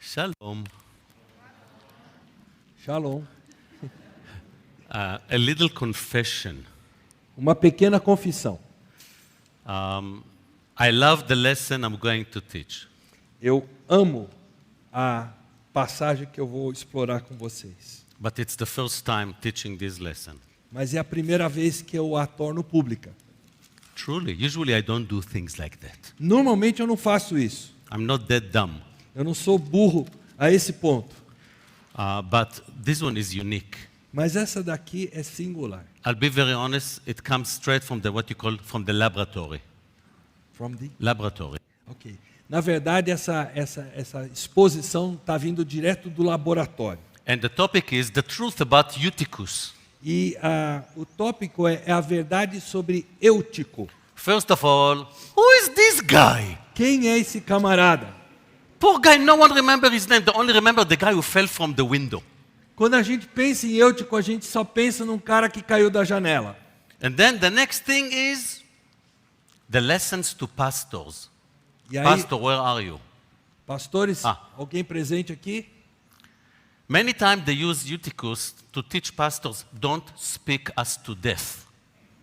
Shalom. Shalom. A little confession. Uma pequena confissão. I love the lesson I'm going to teach. Eu amo a passagem que eu vou explorar com vocês. But it's the first time teaching this lesson. Mas é a primeira vez que eu a torno pública. Truly, usually I don't do things like that. Normalmente eu não faço isso. I'm not that dumb. Eu não sou burro a esse ponto. But this one is unique. Mas essa daqui é singular. I'll be very honest, it comes straight from what you call from the laboratory. From the... Laboratory. Ok. Na verdade, essa exposição está vindo direto do laboratório. And the topic is the truth about Eutychus. E o tópico é a verdade sobre Eutico. First of all, who is this guy? Quem é esse camarada? Poor guy, no one remember his name. They only remember the guy who fell from the window. Quando a gente pensa em Eutico, a gente só pensa num cara que caiu da janela. And then the next thing is the lessons to pastors. E aí, Pastor, where are you? pastores, alguém presente aqui? Many times they use Eutychus to teach pastors, don't speak us to death.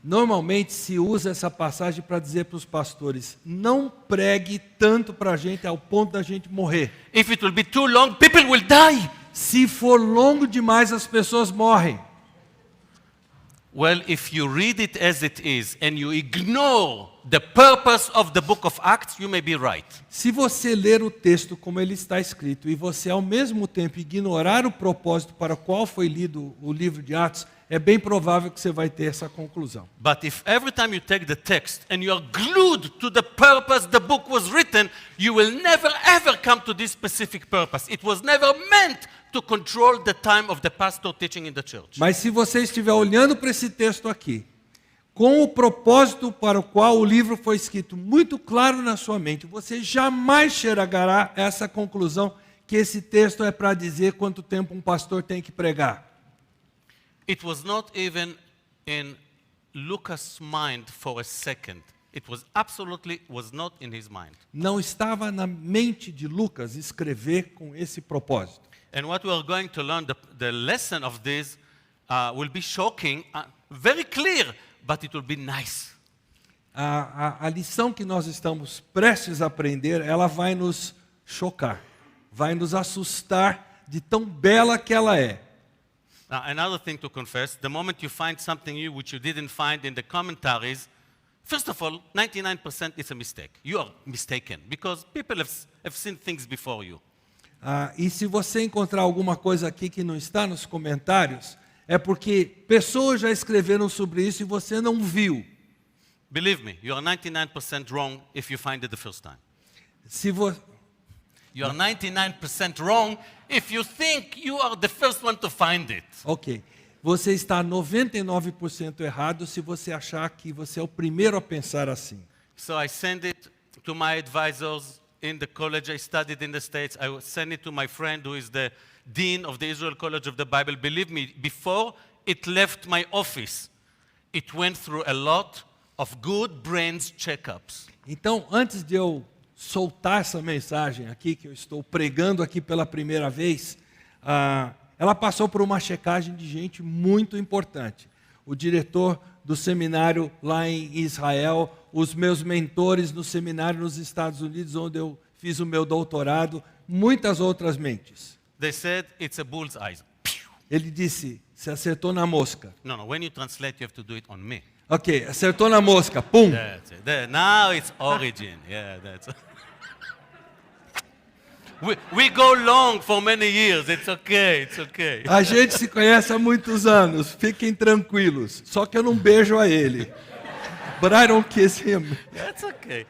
Normalmente se usa essa passagem para dizer para os pastores, não pregue tanto para a gente ao ponto da gente morrer. If it will be too long, people will die. Se for longo demais, as pessoas morrem. Well, if you read it as it is and you ignore the purpose of the book of Acts, you may be right. Se você ler o texto como ele está escrito e você ao mesmo tempo ignorar o propósito para o qual foi lido o livro de Atos, é bem provável que você vai ter essa conclusão. But if every time you take the text and you are glued to the purpose the book was written, you will never ever come to this specific purpose. It was never meant to control the time of the pastor teaching in the church. Mas se você estiver olhando para esse texto aqui, com o propósito para o qual o livro foi escrito muito claro na sua mente, você jamais chegará a essa conclusão que esse texto é para dizer quanto tempo um pastor tem que pregar. It was not even in Lucas' mind for a second. It was absolutely was not in his mind. Não estava na mente de Lucas escrever com esse propósito. And what we are going to learn, the lesson of this will be shocking, very clear, but it will be nice. A lição que nós estamos prestes a aprender, ela vai nos chocar, vai nos assustar de tão bela que ela é. Now, another thing to confess, the moment you find something new which you didn't find in the commentaries, first of all, 99% is a mistake. You are mistaken, because people have seen things before you. E se você encontrar alguma coisa aqui que não está nos comentários, é porque pessoas já escreveram sobre isso e você não viu. Believe me, you are 99% wrong if you find it the first time. Se You are 99% wrong if you think you are the first one to find it. Ok. Você está 99% errado se você achar que você é o primeiro a pensar assim. So I send it to my advisors in the college I studied in the States. I send it to my friend who is the dean of the Israel College of the Bible. Believe me, before it left my office, it went through a lot of good brains checkups. Então, antes de eu soltar essa mensagem aqui, que eu estou pregando aqui pela primeira vez, ela passou por uma checagem de gente muito importante. O diretor do seminário lá em Israel, os meus mentores no seminário nos Estados Unidos, onde eu fiz o meu doutorado, muitas outras mentes. They said it's a bullseye. Ele disse, você acertou na mosca. No, when you translate, you have to do it on me. Ok, acertou na mosca, pum. That's it. Now it's origin. Yeah, that's it. We go long for many years. It's okay, it's okay. A gente se conhece há muitos anos, fiquem tranquilos. Só que eu não beijo a ele. But I don't kiss him. That's okay.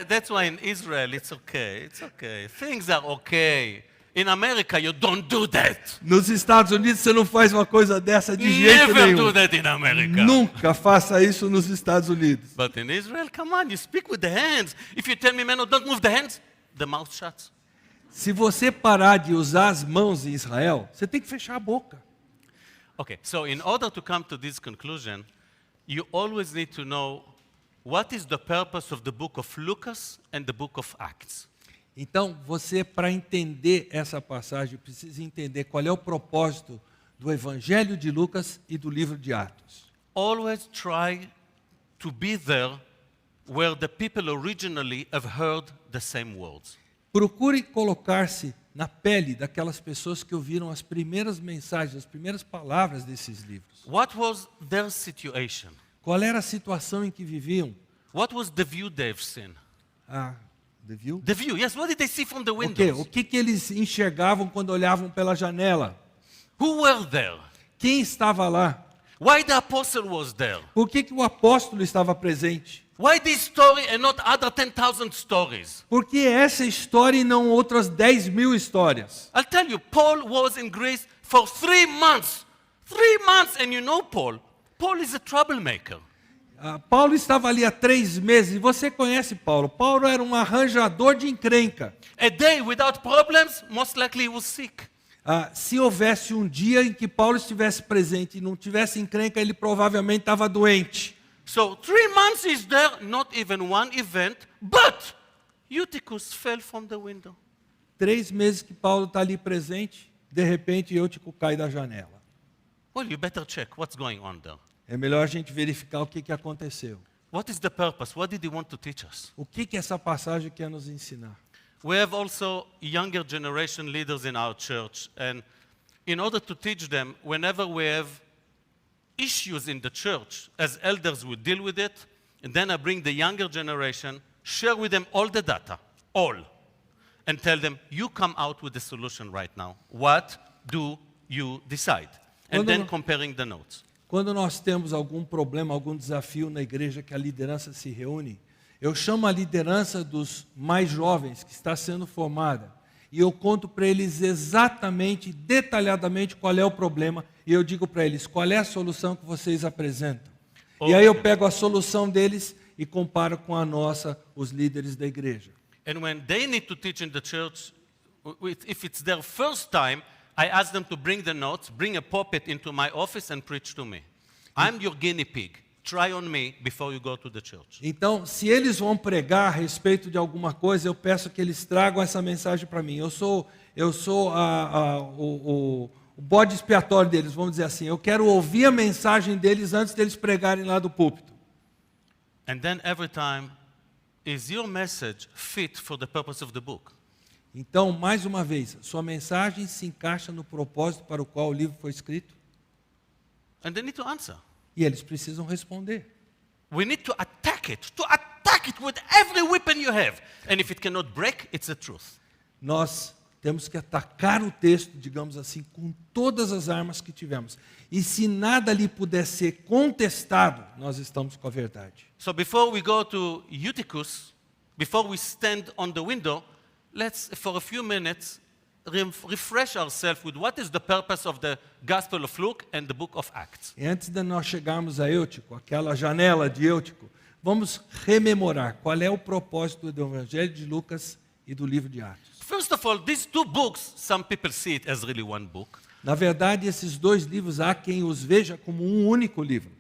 That's why in Israel it's okay. It's okay. Things are okay. In America you don't do that. Nos Estados Unidos você não faz uma coisa dessa de jeito Never nenhum. do that in America. Nunca faça isso nos Estados Unidos. But in Israel, come on, you speak with the hands. If you tell me, man, don't move the hands, the mouth shuts. Se você parar de usar as mãos em Israel, você tem que fechar a boca. Okay, so in order to come to this conclusion, you always need to know what is the purpose of the book of Lucas and the book of Acts. Então, você, para entender essa passagem, precisa entender qual é o propósito do Evangelho de Lucas e do livro de Atos. Always try to be there where the people originally have heard the same words. Procure colocar-se na pele daquelas pessoas que ouviram as primeiras mensagens, as primeiras palavras desses livros. What was their situation? Qual era a situação em que viviam? What was the view they've seen? The view? The view, yes. What did they see from the O windows? que eles enxergavam quando olhavam pela janela? Who were there? Quem estava lá? Why the apostle was there? Por que o apóstolo estava presente? Why this story and not other 10,000 stories? Por que essa história e não outras 10.000 histórias? I'll tell you, Paul was in Greece for 3 months. 3 months, and you know Paul. Paul is a troublemaker. Paulo estava ali há 3 meses, e você conhece Paulo. Paulo era um arranjador de encrenca. A day without problems, most likely he was sick. Se houvesse um dia em que Paulo estivesse presente e não tivesse encrenca, ele provavelmente estava doente. So 3 months he's there, not even one event, but Eutychus fell from the window. 3 meses que Paulo está ali presente, de repente Eutico cai da janela. Well, you better check what's going on there. É melhor a gente verificar o que aconteceu. What is the purpose? What did he want to teach us? O que essa passagem quer nos ensinar? We have also younger generation leaders in our church, and in order to teach them, whenever we have issues in the church, as elders we deal with it, and then I bring the younger generation, share with them all the data, all, and tell them, you come out with the solution right now. What do you decide? And then comparing the notes. Quando nós temos algum problema, algum desafio na igreja que a liderança se reúne, eu chamo a liderança dos mais jovens que está sendo formada e eu conto para eles exatamente, detalhadamente qual é o problema e eu digo para eles qual é a solução que vocês apresentam. E aí eu pego a solução deles e comparo com a nossa, os líderes da igreja. And when they need to teach in the church, if it's their first time, I ask them to bring the notes, bring a puppet into my office and preach to me. I'm your guinea pig. Try on me before you go to the church. Então, se eles vão pregar a respeito de alguma coisa, eu peço que eles tragam essa mensagem para mim. Eu sou o bode expiatório deles, vamos dizer assim. Eu quero ouvir a mensagem deles antes deles pregarem lá do púlpito. And then every time, is your message fit for the purpose of the book? Então, mais uma vez, sua mensagem se encaixa no propósito para o qual o livro foi escrito? And they need to answer. E eles precisam responder. We need to attack it with every weapon you have. And if it cannot break, it's the truth. Nós temos que atacar o texto, digamos assim, com todas as armas que tivemos. E se nada ali puder ser contestado, nós estamos com a verdade. So before we go to Eutychus, before we stand on the window, let's, for a few minutes, refresh ourselves with what is the purpose of the Gospel of Luke and the book of Acts. E antes de nós chegarmos a Eutico, aquela janela de Eutico, vamos rememorar qual é o propósito do Evangelho de Lucas e do livro de Atos. First of all, these 2 books, some people see it as really one book. Na verdade, esses 2 livros há quem os veja como um único livro.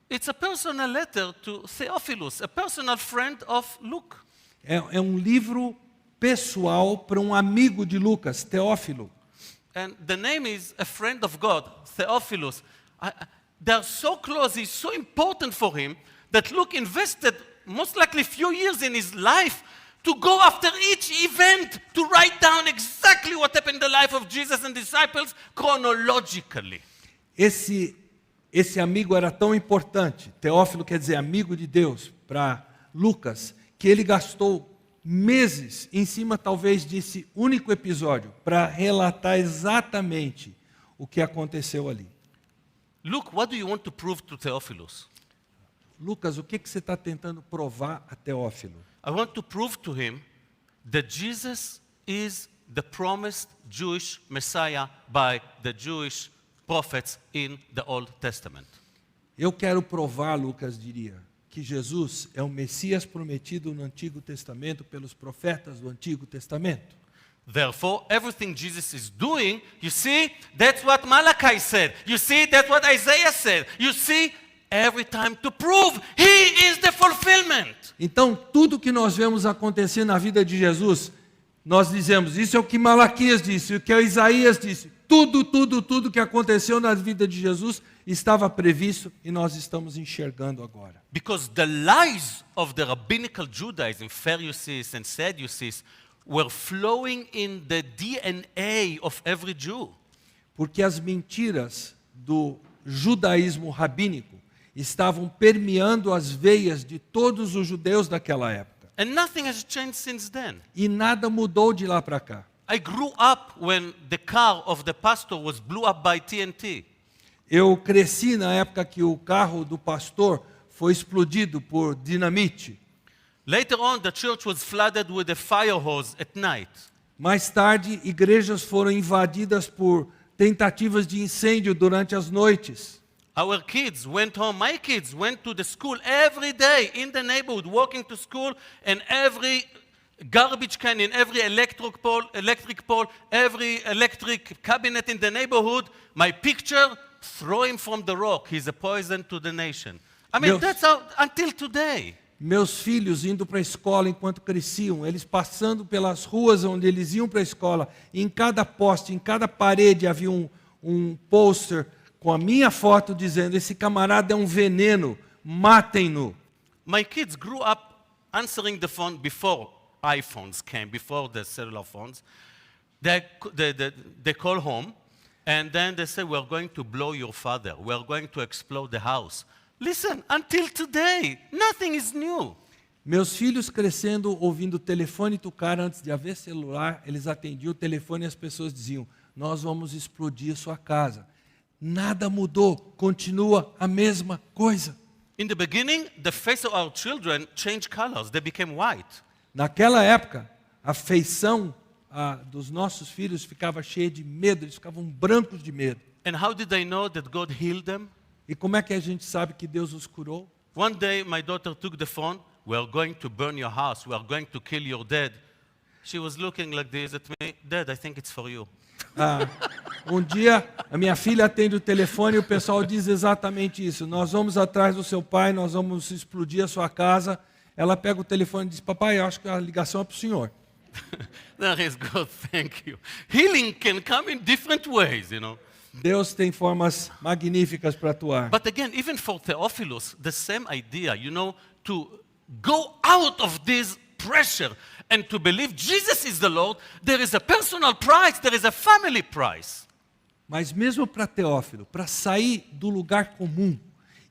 It's a personal letter to Theophilus, a personal friend of Luke. É um livro pessoal para um amigo de Lucas, Teófilo. And the name is a friend of God, Theophilus. They're so close, he's so important for him, that Luke invested most likely a few years in his life to go after each event, to write down exactly what happened in the life of Jesus and disciples chronologically. Esse amigo era tão importante, Teófilo quer dizer amigo de Deus, para Lucas, que ele gastou meses em cima talvez desse único episódio para relatar exatamente o que aconteceu ali. Luke, what do you want to prove to Theophilus? Lucas, o que você está tentando provar a Teófilo? I want to prove to him that Jesus is the promised Jewish Messiah by the Jewish prophets in the Old Testament. Eu quero provar, Lucas diria, que Jesus é o Messias prometido no Antigo Testamento pelos profetas do Antigo Testamento. Therefore, everything Jesus is doing, you see, that's what Malachi said. You see, that's what Isaiah said. You see, every time to prove He is the fulfillment. Então, tudo que nós vemos acontecer na vida de Jesus Nós dizemos, isso é o que Malaquias disse, o que Isaías disse. Tudo que aconteceu na vida de Jesus estava previsto e nós estamos enxergando agora. Because the lies of the rabbinical Judaism, Pharisees and Sadducees, were flowing in the DNA of every Jew. Porque as mentiras do judaísmo rabínico estavam permeando as veias de todos os judeus daquela época. And nothing has changed since then. E nada mudou de lá para cá. I grew up when the car of the pastor was blew up by TNT. Eu cresci na época que o carro do pastor foi explodido por dinamite. Later on, the church was flooded with a fire hose at night. Mais tarde, igrejas foram invadidas por tentativas de incêndio durante as noites. Our kids went home. My kids went to the school every day in the neighborhood, walking to school, and every garbage can in every electric pole, every electric cabinet in the neighborhood, my picture, throw him from the rock. He's a poison to the nation. I mean, Meus- that's how, until today. Meus filhos indo para a escola enquanto cresciam, eles passando pelas ruas onde eles iam para a escola, e em cada poste, em cada parede havia um pôster com a minha foto dizendo: esse camarada é um veneno, matem-no. My kids grew up answering the phone before iPhones came, before the cellular phones. They call home, and then they say, we're going to blow your father. We're going to explode the house. Listen, until today, nothing is new. Meus filhos crescendo, ouvindo o telefone tocar antes de haver celular, eles atendiam o telefone e as pessoas diziam: nós vamos explodir sua casa. Nada mudou, continua a mesma coisa. In the beginning, the face of our children changed colors. They became white. Naquela época, a feição dos nossos filhos ficava cheia de medo, eles ficavam brancos de medo. And how did they know that God healed them? E como é que a gente sabe que Deus os curou? One day, my daughter took the phone. We're going to burn your house. We're going to kill your dad. She was looking like this at me. Dad, I think it's for you. Um dia, a minha filha atende o telefone e o pessoal diz exatamente isso. Nós vamos atrás do seu pai, nós vamos explodir a sua casa. Ela pega o telefone e diz: papai, eu acho que a ligação é para o senhor. There is God, thank you. Healing can come in different ways, you know. Deus tem formas magníficas para atuar. But again, even for Theophilus, the same idea, you know, to go out of this pressure and to believe Jesus is the Lord, there is a personal price, there is a family price. Mas mesmo para Teófilo, para sair do lugar comum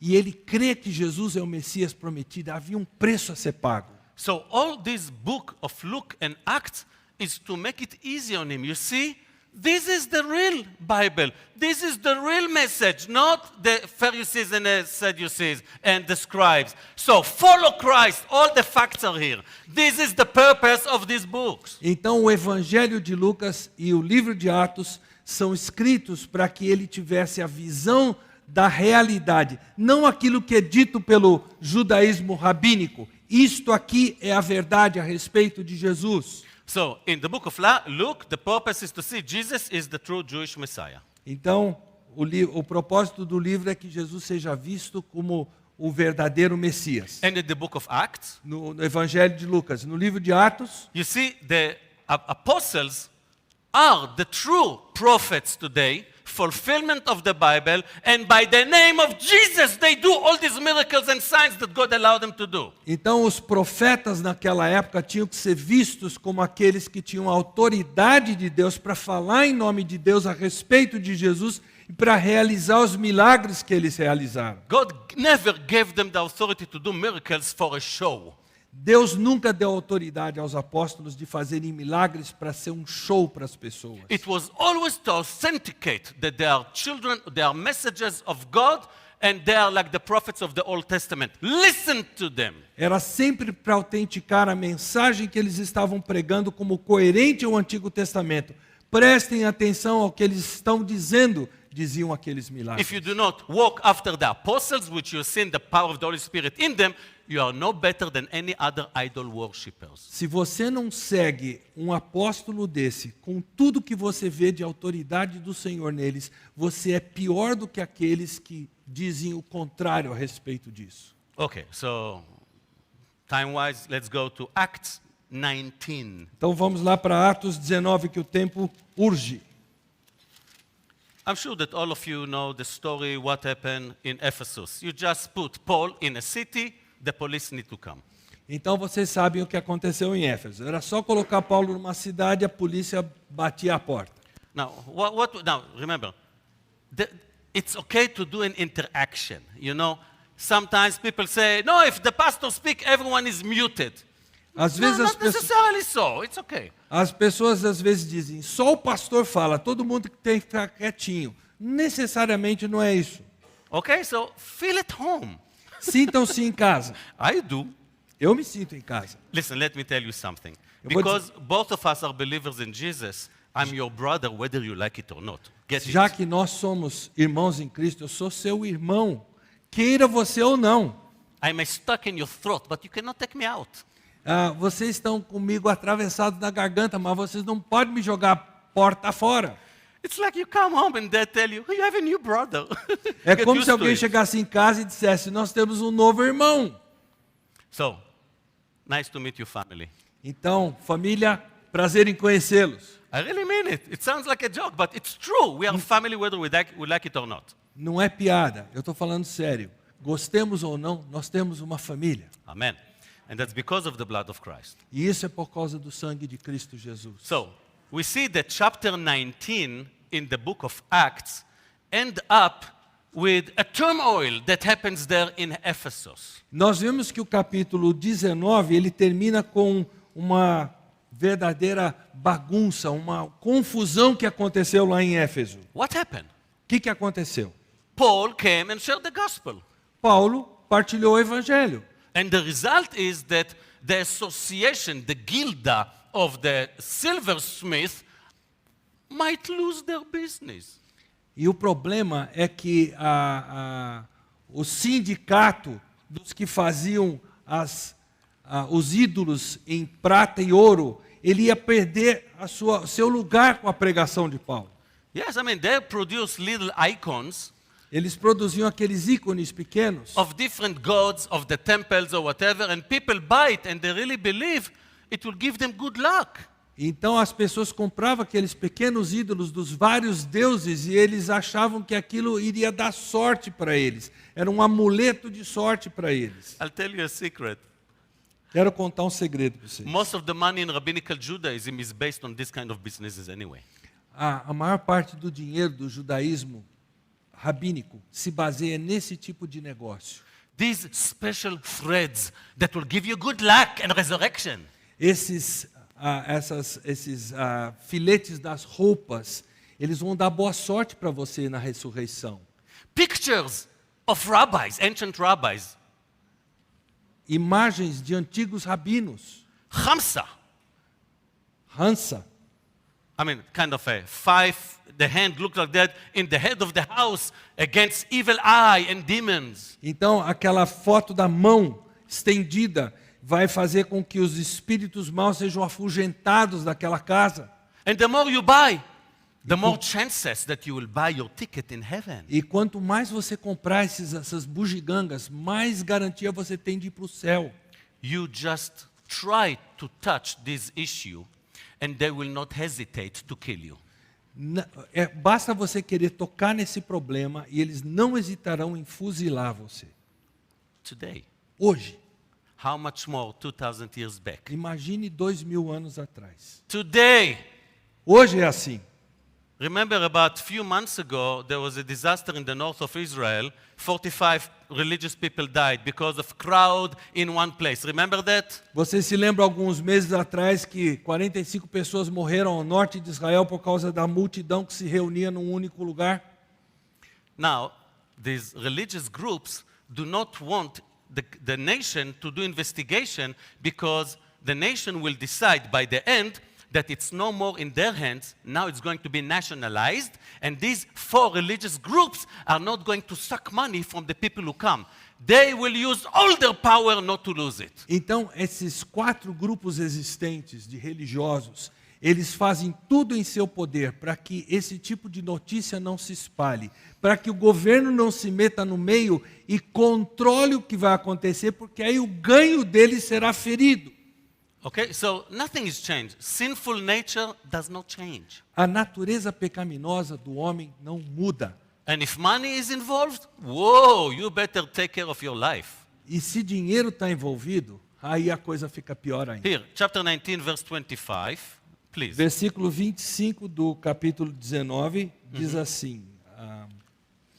e ele crer que Jesus é o Messias prometido, havia um preço a ser pago. So all this book of Luke and Acts is to make it easy on him. You see, this is the real Bible. This is the real message, not the Pharisees and the Sadducees and the scribes. So follow Christ. All the facts are here. This is the purpose of these books. Então o Evangelho de Lucas e o livro de Atos são escritos para que ele tivesse a visão da realidade, não aquilo que é dito pelo judaísmo rabínico. Isto aqui é a verdade a respeito de Jesus. So in the book of Luke, the purpose is to see Jesus is the true Jewish Messiah. Então, o propósito do livro é que Jesus seja visto como o verdadeiro Messias. And in the book of Acts, No Evangelho de Lucas, no livro de Atos, you see the apostles are the true prophets today, fulfillment of the Bible, and by the name of Jesus they do all these miracles and signs that God allowed them to do. então os profetas naquela época tinham que ser vistos como aqueles que tinham a autoridade de Deus para falar em nome de Deus a respeito de Jesus e para realizar os milagres que eles realizaram. God never gave them the authority to do miracles for a show. Deus nunca deu autoridade aos apóstolos de fazerem milagres para ser um show para as pessoas. It was always to authenticate that they are children, they are messages of God, and they are like the prophets of the Old Testament. Listen to them. Era sempre para autenticar a mensagem que eles estavam pregando como coerente ao Antigo Testamento. Prestem atenção ao que eles estão dizendo, diziam aqueles milagres. If you do not walk after the apostles, which you see the power of the Holy Spirit in them, you are no better than any other idol worshippers. Se você não segue um apóstolo desse, com tudo que você vê de autoridade do Senhor neles, você é pior do que aqueles que dizem o contrário a respeito disso. Okay, so time-wise, let's go to Acts 19. Então vamos lá para Atos 19, que o tempo urge. I'm sure that all of you know the story, what happened in Ephesus. You just put Paul in a city, the police need to come. Então vocês sabem o que aconteceu em Éfeso. Era só colocar Paulo numa cidade, a polícia batia a porta. Now, now remember, it's okay to do an interaction. You know, sometimes people say, no, if the pastor speaks, everyone is muted. Às No, vezes not necessarily so. It's okay. as pessoas às vezes dizem, só o pastor fala, todo mundo tem que ficar quietinho. Necessariamente não é isso. Okay, so feel at home. Sintam-se em casa. I do. Eu me sinto em casa. Listen, let me tell you something. Eu vou Because both of us are believers in Jesus, I'm your brother whether you like it or not. Get Já it? que nós somos irmãos em Cristo, eu sou seu irmão, queira você ou não. I may stuck in your throat, but you cannot take me out. Vocês estão comigo atravessados na garganta, mas vocês não podem me jogar porta fora. It's like you come home and they tell you, you have a new brother. É Get como used se to alguém it. chegasse em casa e dissesse, nós temos um novo irmão. So, nice to meet you, family. Então, família, prazer em conhecê-los. I really mean it. It sounds like a joke, but it's true. We are family whether we like it or not. Não é piada, eu estou falando sério. Gostemos ou não, nós temos uma família. Amen. And that's because of the blood of Christ. E isso é por causa do sangue de Cristo Jesus. So, we see that chapter 19 in the book of Acts end up with a turmoil that happens there in Ephesus. Nós vemos que o capítulo 19, ele termina com uma verdadeira bagunça, uma confusão que aconteceu lá em Éfeso. What happened? O que aconteceu? Paul came and shared the gospel. Paulo partilhou o evangelho. And the result is that the association, the guilda of the silversmith, might lose their business. E o problema é que o sindicato dos que faziam os ídolos em prata e ouro, ele ia perder seu lugar com a pregação de Paulo. Yes, I mean, they produce little icons Eles produziam aqueles ícones pequenos of different gods, of the temples or whatever, and people buy it and they really believe it will give them good luck. Então as pessoas compravam aqueles pequenos ídolos dos vários deuses e eles achavam que aquilo iria dar sorte para eles. Era um amuleto de sorte para eles. I'll tell you a secret. Quero contar um segredo para vocês. Most of the money in rabbinical Judaism is based on this kind of businesses anyway. A maior parte do dinheiro do judaísmo rabínico se baseia nesse tipo de negócio. These special threads that will give you good luck and resurrection. Esses filetes das roupas, eles vão dar boa sorte para você na ressurreição. Pictures of rabbis, ancient rabbis. Imagens de antigos rabinos. Hamsa. Hansa. I mean, kind of a five, the hand looked like that in the head of the house against evil eye and demons. Então, aquela foto da mão estendida vai fazer com que os espíritos maus sejam afugentados daquela casa. And the more you buy, the more chances that you will buy your ticket in heaven. E quanto mais você comprar essas bugigangas, mais garantia você tem de ir para o céu. You just try to touch this issue and they will not hesitate to kill you. Basta você querer tocar nesse problema e eles não hesitarão em fuzilar você. Today. Hoje. How much more 2,000 years back? Imagine 2000 anos atrás. Today. Hoje é assim. Remember about a few months ago, there was a disaster in the north of Israel. 45 religious people died because of crowd in one place. Remember that? Você se lembra alguns meses atrás que 45 pessoas morreram ao norte de Israel por causa da multidão que se reunia num único lugar? Now, these religious groups do not want the nation to do investigation because the nation will decide by the end that it's no more in their hands, now it's going to be nationalized, and these 4 religious groups are not going to suck money from the people who come. They will use all their power not to lose it. Então, esses 4 grupos existentes de religiosos, eles fazem tudo em seu poder para que esse tipo de notícia não se espalhe, para que o governo não se meta no meio e controle o que vai acontecer, porque aí o ganho deles será ferido. Okay, so nothing is changed. Sinful nature does not change. A natureza pecaminosa do homem não muda. And if money is involved, whoa, you better take care of your life. E se dinheiro está envolvido, aí a coisa fica pior ainda. Here, chapter 19, verse 25, please. Versículo 25 do capítulo 19 diz assim: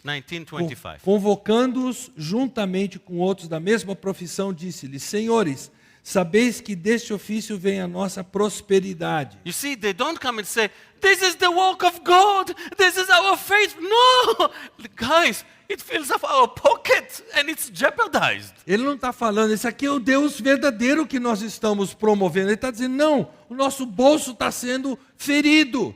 19:25. Convocando-os juntamente com outros da mesma profissão, disse-lhes: Senhores, sabeis que deste ofício vem a nossa prosperidade. You see, they don't come and say, this is the work of God, this is our faith. No! Guys, it fills up our pocket and it's jeopardized. Ele não está falando, esse aqui é o Deus verdadeiro que nós estamos promovendo. Ele está dizendo, não, o nosso bolso está sendo ferido.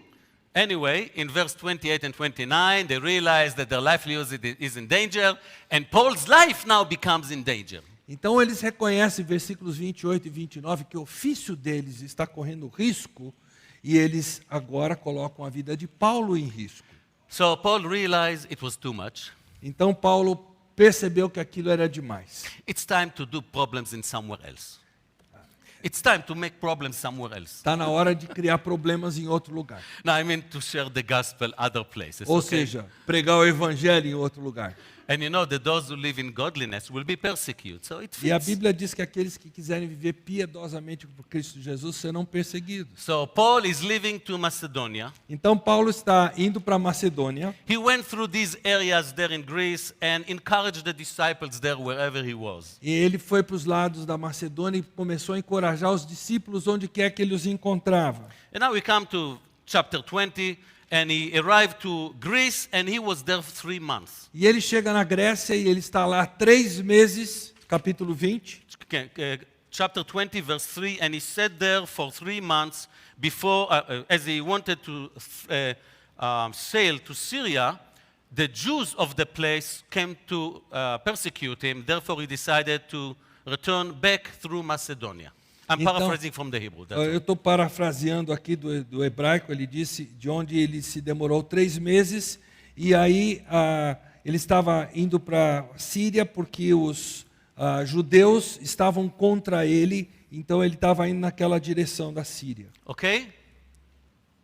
Anyway, in verse 28 and 29, they realize that their livelihood is in danger, and Paul's life now becomes in danger. Então eles reconhecem, versículos 28 e 29, que o ofício deles está correndo risco, e eles agora colocam a vida de Paulo em risco. So Paul realized it was too much. Então Paulo percebeu que aquilo era demais. It's time to do problems in somewhere else. It's time to make problems somewhere else. Está na hora de criar problemas em outro lugar. Now I mean to share the gospel other places. Ou Okay? seja, pregar o evangelho em outro lugar. And you know that those who live in godliness will be persecuted. So it E a fits. Bíblia diz que aqueles que quiserem viver piedosamente por Cristo Jesus serão perseguidos. So Paul is leaving to Macedonia. Então Paulo está indo para Macedônia. He went through these areas there in Greece and encouraged the disciples there wherever he was. E ele foi para os lados da Macedônia e começou a encorajar os discípulos onde quer que ele os encontrava. And now we come to chapter 20, and he arrived to Greece, and he was there for 3 months. E ele chega na Grécia e ele está lá 3 meses, capítulo 20. Chapter 20, verse 3, and he sat there for 3 months before, as he wanted to sail to Syria. The Jews of the place came to persecute him. Therefore, he decided to return back through Macedonia. I'm Então, paraphrasing from the Hebrew. That's all. Eu estou parafraseando aqui do hebraico, ele disse de onde ele se demorou 3 meses, e aí ele estava indo para a Síria porque os judeus estavam contra ele, então ele estava indo naquela direção da Síria. Okay?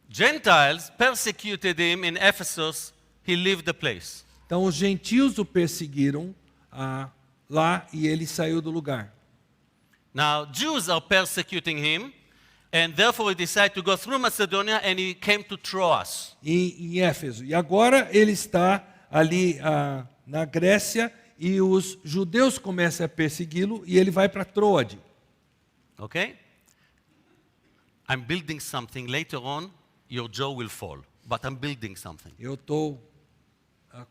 Gentiles persecuted him in Ephesus. He left the place. Então os gentios o perseguiram lá e ele saiu do lugar. Now, Jews are persecuting him, and therefore he decided to go through Macedonia, and he came to Troas. Em Éfeso. E agora ele está ali na Grécia e os judeus começam a persegui-lo e ele vai para Troade. Okay? I'm building something. Later on, your jaw will fall. But I'm building something. Eu estou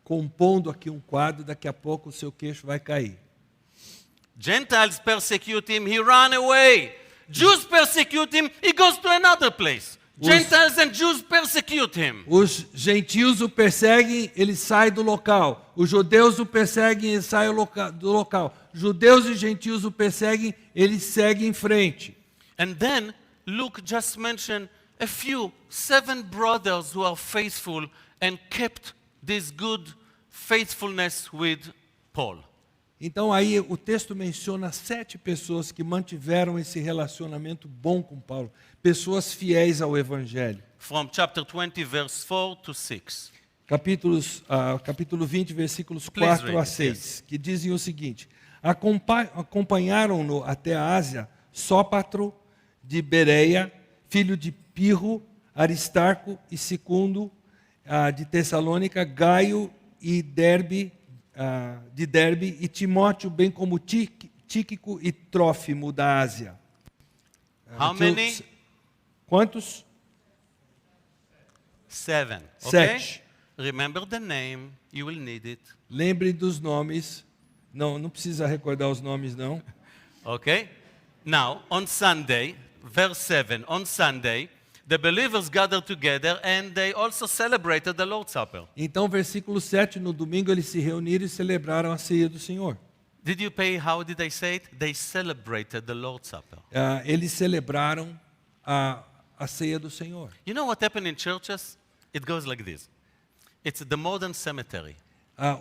compondo aqui um quadro, daqui a pouco o seu queixo vai cair. Gentiles persecute him, he ran away. Jews persecute him, he goes to another place. Gentiles and Jews persecute him. Os gentios o perseguem, ele sai do local. Os judeus o perseguem, ele sai do local. Judeus e gentios o perseguem, ele segue em frente. And then Luke just mentioned a few, 7 brothers who are faithful and kept this good faithfulness with Paul. Então aí o texto menciona 7 pessoas que mantiveram esse relacionamento bom com Paulo, pessoas fiéis ao evangelho. From chapter 20, verse 4 to 6. Capítulo 20, versículos Please 4 a read, 6, que dizem o seguinte: acompanharam-no até a Ásia Sópatro de Bereia, filho de Pirro, Aristarco e Secundo de Tessalônica, Gaio e Derbe, de Derbe, e Timóteo, bem como Tíquico e Trófimo da Ásia. How many? Quantos? 7. Okay? 7. Remember the name, you will need it. Lembre dos nomes. Não precisa recordar os nomes, não. Okay? Now, on Sunday, verse 7, on Sunday, the believers gathered together and they also celebrated the Lord's Supper. Então, versículo 7, no domingo eles se reuniram e celebraram a ceia do Senhor. Did you pay? How did they say it? They celebrated the Lord's Supper. Eles celebraram a ceia do Senhor. You know what happened in churches? It goes like this. It's the modern cemetery.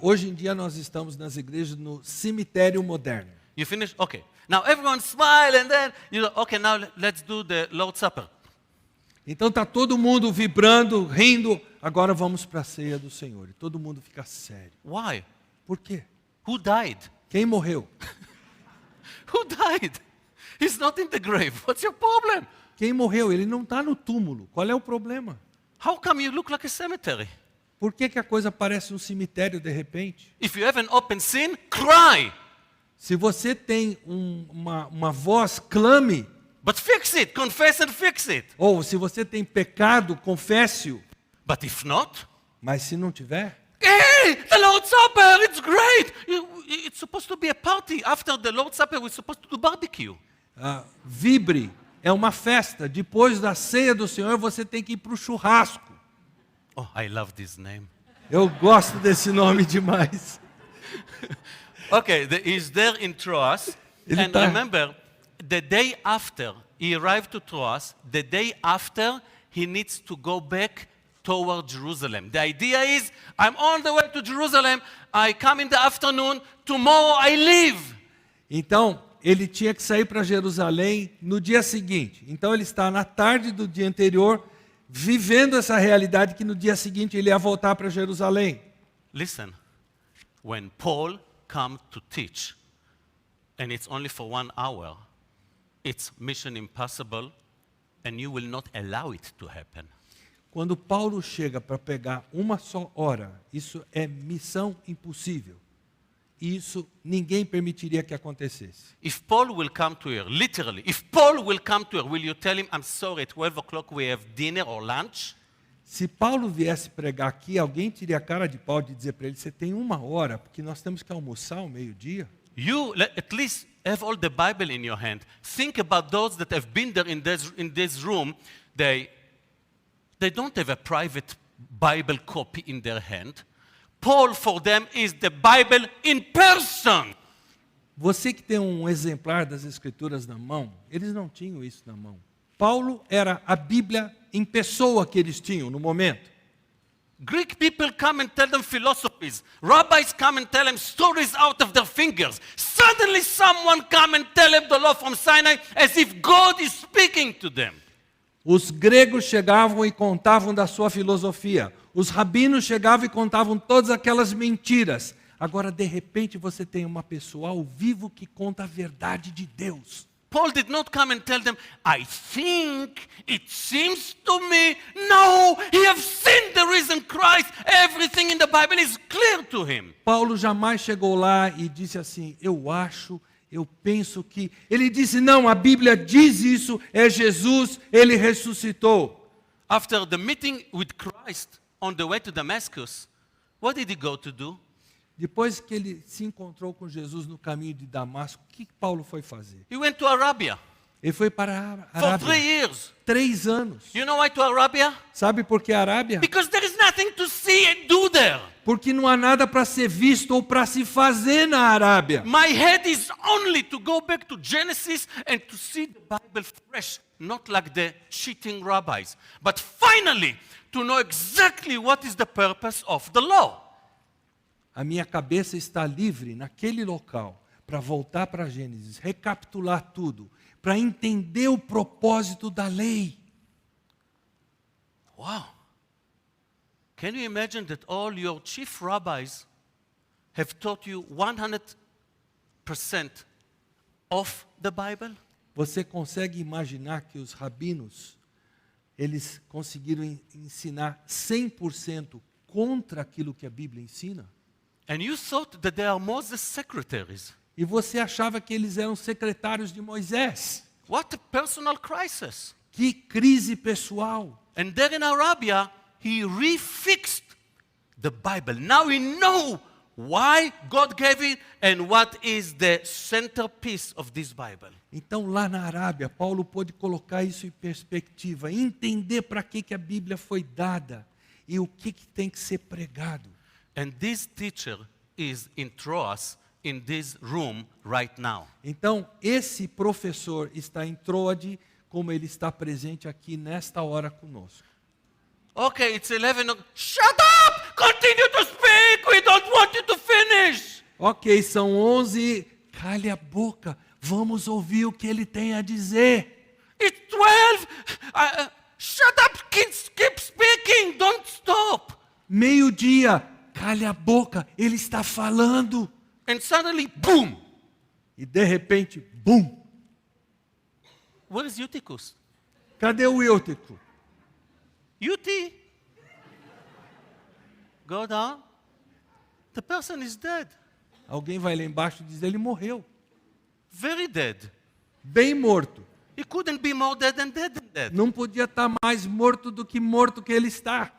Hoje em dia nós estamos nas igrejas no cemitério moderno. You finish? Okay. Now everyone smile and then, okay, now let's do the Lord's Supper. Então está todo mundo vibrando, rindo. Agora vamos para a ceia do Senhor. E todo mundo fica sério. Why? Por quê? Who died? Quem morreu? Who died? He's not in the grave. What's your problem? Quem morreu? Ele não está no túmulo. Qual é o problema? How come you look like a cemetery? Por que a coisa parece um cemitério de repente? If you have an open sin, cry. Se você tem uma voz, clame. But fix it. Confess and fix it. Ou se você tem pecado, confesse-o. But if not, Mas se não tiver, hey, the Lord's Supper, it's great. It's supposed to be a party. After the Lord's Supper, we're supposed to do barbecue. vibre. É uma festa. Depois da ceia do Senhor, você tem que ir para o churrasco. Oh, I love this name. Eu gosto desse nome demais. Okay, he's there in Troas. Ele And tá- remember, the day after he arrived to Troas, the day after he needs to go back toward Jerusalem. The idea is, I'm on the way to Jerusalem, I come in the afternoon, tomorrow I leave. Então, ele tinha que sair para Jerusalém no dia seguinte. Então, ele está na tarde do dia anterior, vivendo essa realidade que no dia seguinte ele ia voltar para Jerusalém. Listen, when Paul comes to teach, and it's only for 1 hour, it's mission impossible, and you will not allow it to happen. Quando Paulo chega para pegar uma só hora, isso é missão impossível. Isso ninguém permitiria que acontecesse. If Paul will come to here, literally, if Paul will come to here, will you tell him, I'm sorry, at 12 o'clock we have dinner or lunch? Se Paulo viesse pregar aqui, alguém teria a cara de pau de dizer para ele, você tem 1 hora, porque nós temos que almoçar ao meio-dia. You at least have all the Bible in your hand. Think about those that have been there in this room. They don't have a private Bible copy in their hand. Paul, for them, is the Bible in person. Você que tem um exemplar das Escrituras na mão, eles não tinham isso na mão. Paulo era a Bíblia em pessoa que eles tinham no momento. Greek people come and tell them philosophies. Rabbis come and tell them stories out of their fingers. Suddenly someone come and tell them the law from Sinai as if God is speaking to them. Os gregos chegavam e contavam da sua filosofia. Os rabinos chegavam e contavam todas aquelas mentiras. Agora, de repente, você tem uma pessoa ao vivo que conta a verdade de Deus. Paul did not come and tell them, I think, it seems to me. No, he has seen the risen Christ. Everything in the Bible is clear to him. Paulo jamais chegou lá e disse assim, eu acho, eu penso que... Ele disse, não, a Bíblia diz isso, é Jesus, ele ressuscitou. After the meeting with Christ on the way to Damascus, what did he go to do? Depois que ele se encontrou com Jesus no caminho de Damasco, o que Paulo foi fazer? He went to Arabia Ele foi para a for 3 Arábia. years. 3 anos. You know why to Arabia? Sabe por que a Arábia? Because there is nothing to see and do there. Porque não há nada para ser visto ou para se fazer na Arábia. My head is only to go back to Genesis and to see the Bible fresh, not like the cheating rabbis. But finally, to know exactly what is the purpose of the law. A minha cabeça está livre naquele local para voltar para Gênesis, recapitular tudo, para entender o propósito da lei. Wow. Can you imagine that all your chief rabbis have taught you 100% of the Bible? Você consegue imaginar que os rabinos, eles conseguiram ensinar 100% contra aquilo que a Bíblia ensina? And you thought that they are Moses' secretaries. E você achava que eles eram secretários de Moisés? What a personal crisis. Que crise pessoal! And there in Arabia, he refixed the Bible. Now we know why God gave it and what is the centerpiece of this Bible. Então, lá na Arábia, Paulo pôde colocar isso em perspectiva, entender para que a Bíblia foi dada e o que tem que ser pregado. And this teacher is in Troas, in this room right now. Então, esse professor está em Troade, como ele está presente aqui nesta hora conosco. Okay, it's 11 o'clock. Shut up! Continue to speak! We don't want you to finish! Ok, são 11, cale a boca, vamos ouvir o que ele tem a dizer. It's 12. Shut up, kids. Keep speaking. Don't stop. Meio-dia, cale a boca, ele está falando. And suddenly, boom. E de repente, bum! Where is Eutychus? Cadê o Eutico? Euty. Go down. The person is dead. Alguém vai lá embaixo e diz, ele morreu. Very dead. Bem morto. He couldn't be more dead than dead than dead. Não podia estar mais morto do que morto que ele está.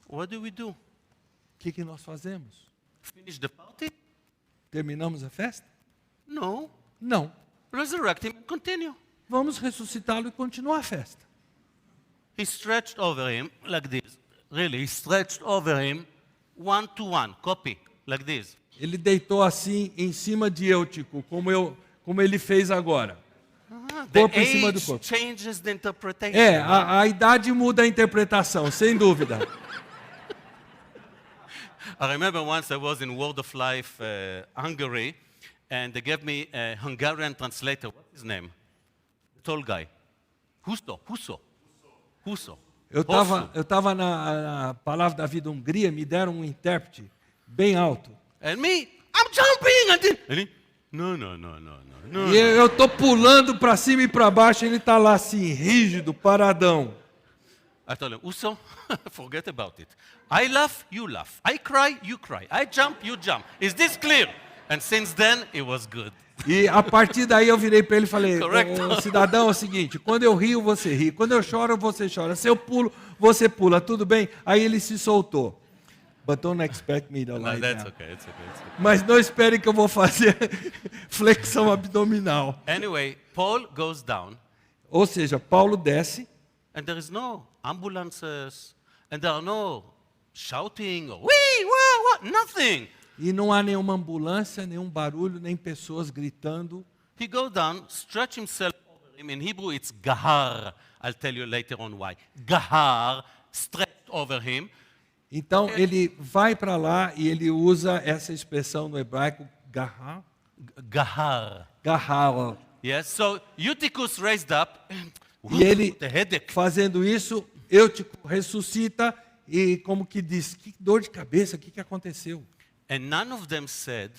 What do? O que nós fazemos? Finish the party? Terminamos a festa? No. Não. Resurrect him and continue. Vamos ressuscitá-lo e continuar a festa. He stretched over him like this. Really, he stretched over him 1 to 1. Copy. Like this. Ele deitou assim em cima de Eutico, como ele fez agora. The Corpo em cima do age corpo. changes the interpretation. É, a idade muda a interpretação, sem dúvida. I remember once I was in World of Life, Hungary, and they gave me a Hungarian translator. What's his name? The tall guy. Husso. Eu estava na Palavra da Vida Hungria, me deram um intérprete bem alto. And me, I'm jumping! And he, no. E eu estou pulando para cima e para baixo, ele está lá assim, rígido, paradão. I told him, Uso, forget about it. I laugh, you laugh. I cry, you cry. I jump, you jump. Is this clear? And since then, it was good. E a partir daí eu virei para ele e falei, Correct. "Ô, cidadão, é o seguinte, quando eu rio, você ri. Quando eu choro, você chora. Se eu pulo, você pula. Tudo bem?" Aí ele se soltou. But don't expect me to No, lie that's down. okay. It's okay. Mas não espere que eu vou fazer flexão abdominal. Anyway, Paul goes down, Ou seja, Paulo desce and there is no ambulances, and there are no shouting or wee, wah, nothing. e não há nenhuma ambulância, nenhum barulho, nem pessoas gritando. He goes down, stretch himself over him. In Hebrew, it's gahar. I'll tell you later on why. Gahar, stretched over him. Então ele vai para lá e ele usa essa expressão no hebraico, gahar. Gahar. Yes, so Eutychus raised up. E ele, The headache. fazendo isso, Eutico ressuscita e como que diz, que dor de cabeça, o que aconteceu? And none of them said,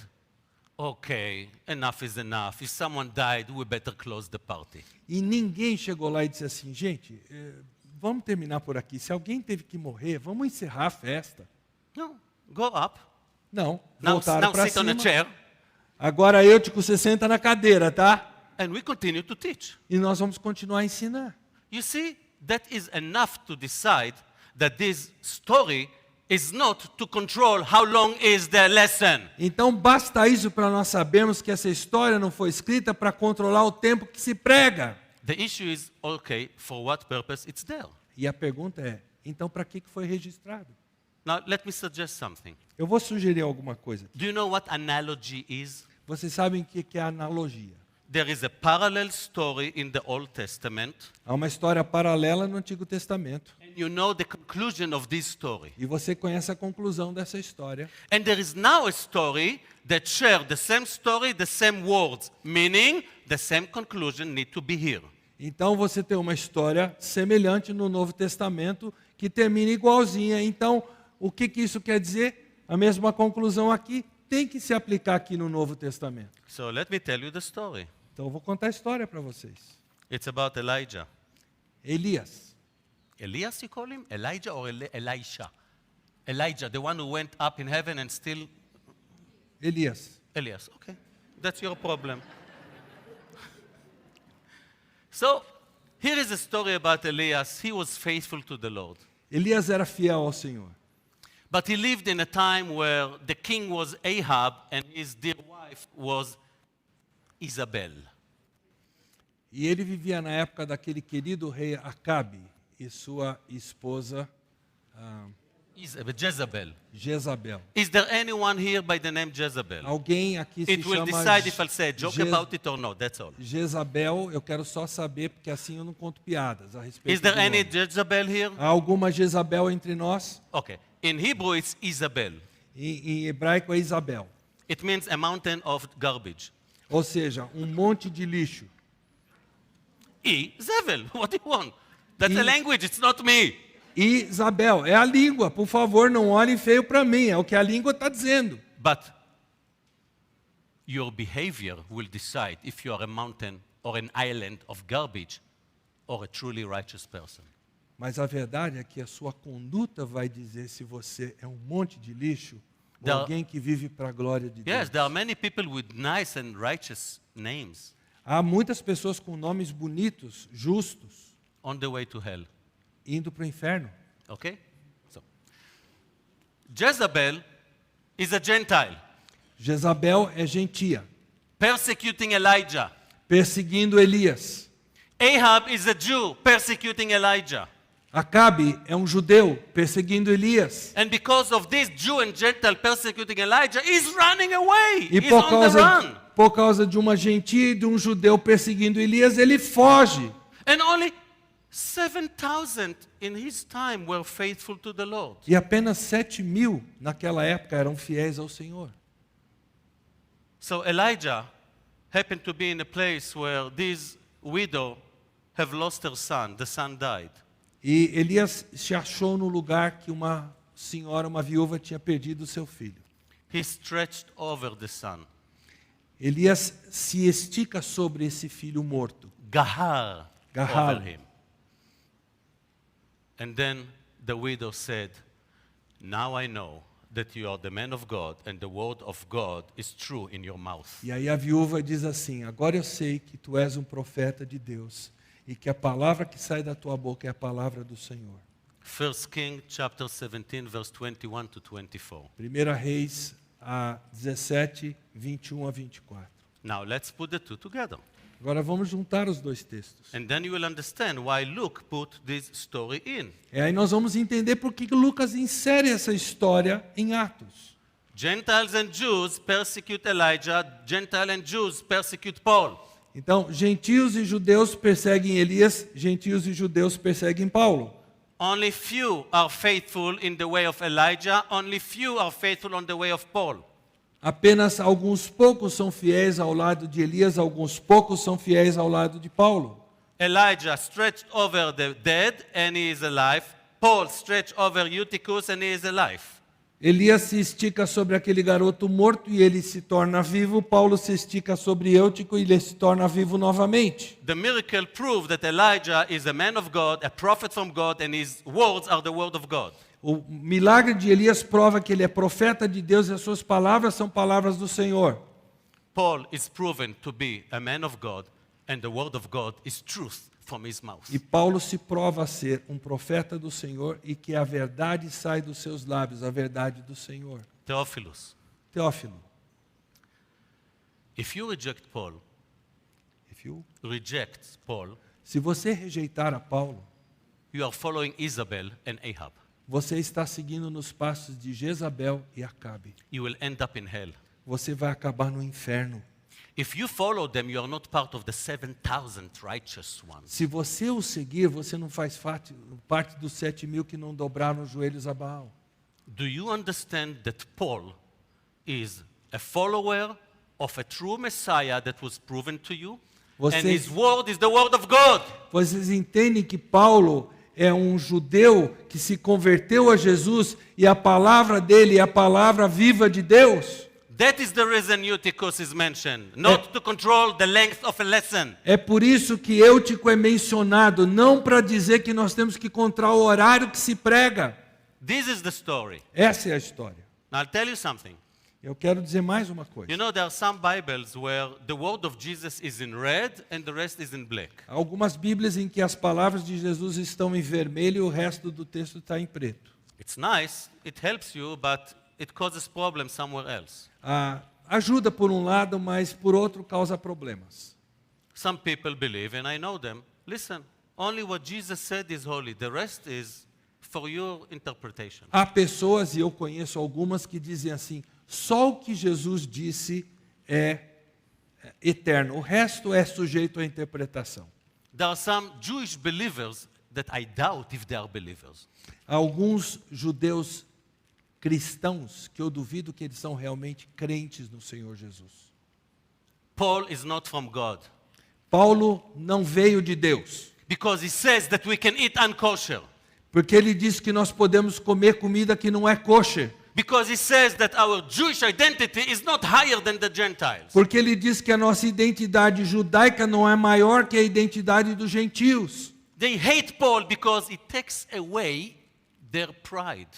okay, enough is enough. If someone died, we better close the party. E ninguém chegou lá e disse assim, gente, vamos terminar por aqui. Se alguém teve que morrer, vamos encerrar a festa. No, go up. Não, Now voltaram para sit on a cima. chair, Agora Eutico, você senta na cadeira, tá? and we continue to teach. E nós vamos continuar a ensinar. You see, that is enough to decide that this story is not to control how long is the lesson. Então basta isso para nós sabermos que essa história não foi escrita para controlar o tempo que se prega. The issue is, okay, for what purpose it's there? E a pergunta é, então para que foi registrado? Now, let me suggest something. Eu vou sugerir alguma coisa. Do you know what analogy is? Vocês sabem o que é analogia? There is a parallel story in the Old Testament, Há uma história paralela no Antigo Testamento. and you know the conclusion of this story. E você conhece a conclusão dessa história. And there is now a story that shares the same story, the same words, meaning the same conclusion need to be here. Então você tem uma história semelhante no Novo Testamento que termina igualzinha. Então, o que isso quer dizer? A mesma conclusão aqui tem que se aplicar aqui no Novo Testamento. So let me tell you the story. Então eu vou contar a história para vocês. It's about Elijah. Elias. Elias, you call him? Elijah or Elisha? Elijah, the one who went up in heaven and still... Elias. Elias, okay. That's your problem. So, here is a story about Elias. He was faithful to the Lord. Elias era fiel ao Senhor. But he lived in a time where the king was Ahab and his dear wife was Isabel. E ele vivia na época daquele querido rei Acabe e sua esposa Jezebel. Jezabel. Is there anyone here by the name Jezebel? Alguém aqui se It will chama decide if I'll say a joke Jez- about it or not, that's all. Jezabel, eu quero só saber, porque assim eu não conto piadas a respeito Is there do any nome. Jezebel here? Há alguma Jezabel entre nós? Okay. In Hebrew, it's Isabel. Em hebraico é Isabel. It means a mountain of garbage. Ou seja, um monte de lixo. Zevel, what do you want? That's a E- language, it's not me. E Isabel, é a língua, por favor, não olhem feio para mim, é o que a língua está dizendo. But your behavior will decide if you are a mountain or an island of garbage or a truly righteous person. Mas a verdade é que a sua conduta vai dizer se você é um monte de lixo ou Da- alguém que vive para a glória de Deus. Yes, there are many people with nice and righteous names Há muitas pessoas com nomes bonitos, justos, on the way to hell. indo para o inferno. Okay? So, Jezebel is a Gentile Jezabel é gentia, persecuting Elijah. perseguindo Elias. Ahab is a Jew persecuting Elijah. Acabe é um judeu, perseguindo Elias. And because of this Jew and Gentile persecuting Elijah, he's running away. E He's on the run. por causa de uma gentia e de um judeu perseguindo Elias, ele foge. And only 7,000 in his time were faithful to the Lord. E apenas 7.000 naquela época eram fiéis ao Senhor. So Elijah happened to be in a place where this widow have lost her son. The son died. E Elias se achou no lugar que uma senhora, uma viúva, tinha perdido seu filho. He stretched over the son. Elias se estica sobre esse filho morto. Gahar Gahar. over him. And then the widow said, "Now I know that you are the man of God and the word of God is true in your mouth." E aí a viúva diz assim: agora eu sei que tu és um profeta de Deus e que a palavra que sai da tua boca é a palavra do Senhor. 1 King chapter 17 verse 21 to 24. 1 Reis 17, 21 a 24. Now let's put the two together. Agora vamos juntar os dois textos. And then you will understand why Luke put this story in. E aí nós vamos entender por que Lucas insere essa história em Atos. Gentiles and Jews persecute Elijah, Gentile and Jews persecute Paul. Então, gentios e judeus perseguem Elias, gentios e judeus perseguem Paulo. Only few are faithful in the way of Elijah, only few are faithful on the way of Paul. Apenas alguns poucos são fiéis ao lado de Elias, alguns poucos são fiéis ao lado de Paulo. Elijah stretched over the dead and he is alive. Paul stretched over Eutychus and he is alive. Elias se estica sobre aquele garoto morto e ele se torna vivo. Paulo se estica sobre Eutico e ele se torna vivo novamente. The miracle proved that Elijah is a man of God, a prophet from God, and his words are the word of God. O milagre de Elias prova que ele é profeta de Deus e as suas palavras são palavras do Senhor. Paul is proven to be a man of God, and the word of God is truth from his mouth. E Paulo se prova ser um profeta do Senhor e que a verdade sai dos seus lábios, a verdade do Senhor. Theophilus, Teófilo, if you reject Paul, se você rejeitar a Paulo, you are following Isabel and Ahab. você está seguindo nos passos de Jezabel e Acabe. You will end up in hell. Você vai acabar no inferno. If you follow them, you are not part of the 7,000 righteous ones. Se você o seguir, você não faz parte dos 7.000 que não dobraram os joelhos a Baal. Do you understand that Paul is a follower of a true Messiah that was proven to you? And his word is the word of God. Vocês entendem que Paulo é um judeu que se converteu a Jesus e a palavra dele é a palavra viva de Deus? That is the reason Eutychus is mentioned, not to control the length of a lesson. É por isso que Eutico é mencionado, não para dizer que nós temos que controlar o horário que se prega. This is the story. Essa é a história. Now I'll tell you something. Eu quero dizer mais uma coisa. You know, there are some Bibles where the word of Jesus is in red and the rest is in black. Há algumas Bíblias em que as palavras de Jesus estão em vermelho e o resto do texto está em preto. It's nice, it helps you, but it causes problems somewhere else. Ajuda por um lado, mas por outro causa problemas. Some people believe, and I know them, listen, only what Jesus said is holy, the rest is for your interpretation. Há pessoas, e eu conheço algumas, que dizem assim, só o que Jesus disse é eterno, o resto é sujeito à interpretação. There are some Jewish believers that I doubt if they are believers. Há alguns judeus cristãos que eu duvido que eles são realmente crentes no Senhor Jesus. Paul is not from God Paulo não veio de Deus, because he says that we can eat unkosher. porque ele diz que nós podemos comer comida que não é kosher. Because he says that our Jewish identity is not higher than the Gentiles. Porque ele diz que a nossa identidade judaica não é maior que a identidade dos gentios. They hate Paul because it takes away their pride.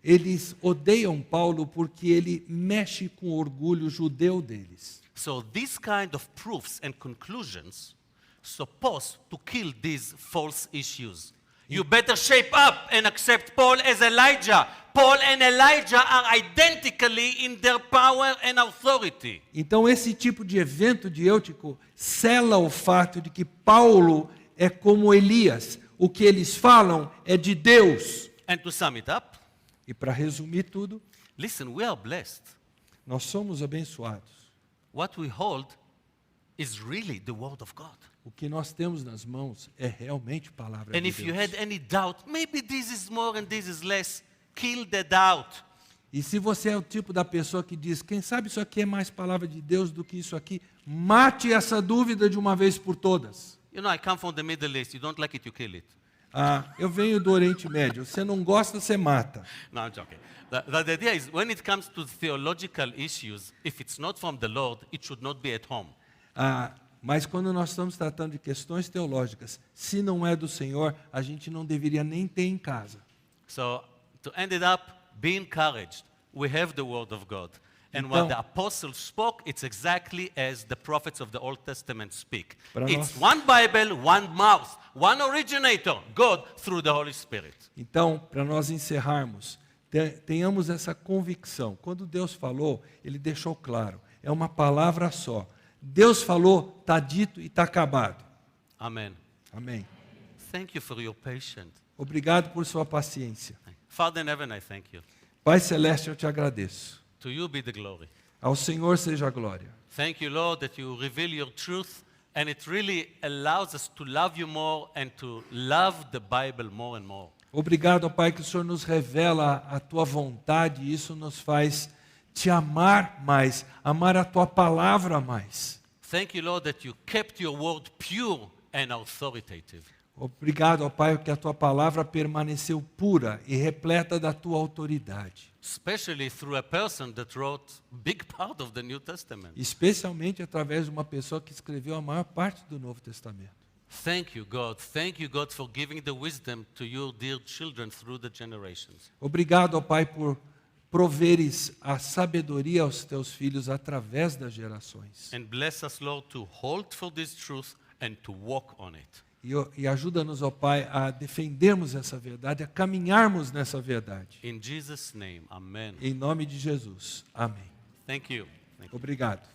Eles odeiam Paulo porque ele mexe com o orgulho judeu deles. So these kind of proofs and conclusions supposed to kill these false issues. You better shape up and accept Paul as Elijah. Paul and Elijah are identically in their power and authority. Então esse tipo de evento de Eutico sela o fato de que Paulo é como Elias. O que eles falam é de Deus. And to sum it up, E para resumir tudo, listen, we are blessed. nós somos abençoados. What we hold is really the word of God. O que nós temos nas mãos é realmente palavra And de if you Deus. had any doubt, maybe this is more and this is less, kill the doubt. E se você é o tipo da pessoa que diz, quem sabe isso aqui é mais palavra de Deus do que isso aqui, mate essa dúvida de uma vez por todas. You know, I come from the Middle East. You don't like it, you kill it. Eu venho do Oriente Médio. Você não gosta, você mata. No, I'm joking. The idea is when it comes to theological issues, if it's not from the Lord, it should not be at home. Mas quando nós estamos tratando de questões teológicas, se não é do Senhor, a gente não deveria nem ter em casa. So, to end it up, be encouraged. We have the Word of God. And Então- what the apostles spoke, it's exactly as the prophets of the Old Testament speak. Para It's nós- one Bible, one mouth, one originator, God through the Holy Spirit. Então, para nós encerrarmos, tenhamos essa convicção. Quando Deus falou, Ele deixou claro. É uma palavra só. Deus falou, está dito e está acabado. Amen. Amém. Thank you for your patience. Obrigado por sua paciência. Father in heaven, I thank you. Pai Celeste, eu te agradeço. To you be the glory. Ao Senhor seja a glória. Thank you, Lord, that you reveal your truth, and it really allows us to love you more and to love the Bible more and more. Obrigado, Pai, que o Senhor nos revela a tua vontade e isso nos faz te amar mais, amar a tua palavra mais. Thank you, Lord, that you kept your word pure and authoritative. Obrigado, ó Pai, que a tua palavra permaneceu pura e repleta da tua autoridade. Especially through a person that wrote big part of the New Testament. Especialmente através de uma pessoa que escreveu a maior parte do Novo Testamento. Thank you, God. Thank you, God, for giving the wisdom to your dear children through the generations. Obrigado, ó Pai, por proveres a sabedoria aos teus filhos através das gerações. And bless us, Lord, to hold for this truth and to walk on it. E ajuda-nos, ó Pai, a defendermos essa verdade, a caminharmos nessa verdade. In Jesus' name, amen. Em nome de Jesus. Amém. Thank you. Thank you. Obrigado.